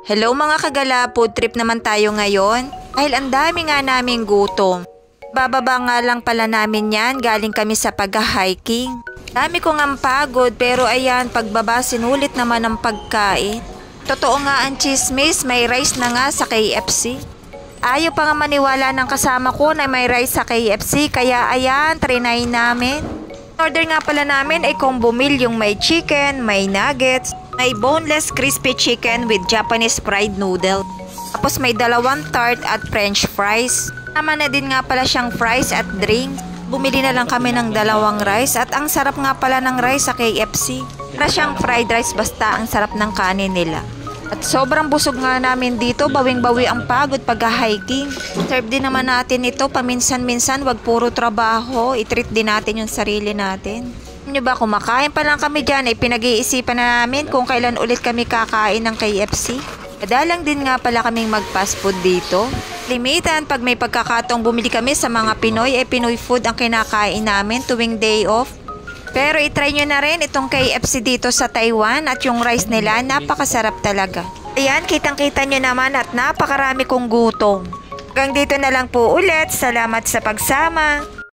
Hello mga kagala, food trip naman tayo ngayon. Dahil ang dami nga naming gutom. Bababa nga lang pala namin yan, galing kami sa pag-hiking. Dami ko nga pagod pero ayan, pagbaba sinulit naman ang pagkain. Totoo nga ang chismis, may rice na nga sa KFC. Ayaw pa nga maniwala ng kasama ko na may rice sa KFC, kaya ayan, trinay namin. Order nga pala namin ay combo meal, yung may chicken, may nuggets, may boneless crispy chicken with Japanese fried noodle. Tapos may 2 tart at french fries. Tama na din nga pala siyang fries at drinks. Bumili na lang kami ng 2 rice at ang sarap nga pala ng rice sa KFC. Para siyang fried rice basta ang sarap ng kanin nila. At sobrang busog nga namin dito, bawing-bawi ang pagod pag-hiking. Serve din naman natin ito paminsan-minsan, wag puro trabaho. I-treat din natin yung sarili natin. Nyo ba, kumakain pa lang kami dyan, pinag-iisipan na namin kung kailan ulit kami kakain ng KFC. Madalang din nga pala kaming mag-fast food dito. Limitan, pag may pagkakataong bumili kami sa mga Pinoy, Pinoy food ang kinakain namin tuwing day off. Pero itry nyo na rin itong KFC dito sa Taiwan at yung rice nila, napakasarap talaga. Ayan, kitang-kita nyo naman at napakarami kong gutom. Hanggang dito na lang po ulit, salamat sa pagsama.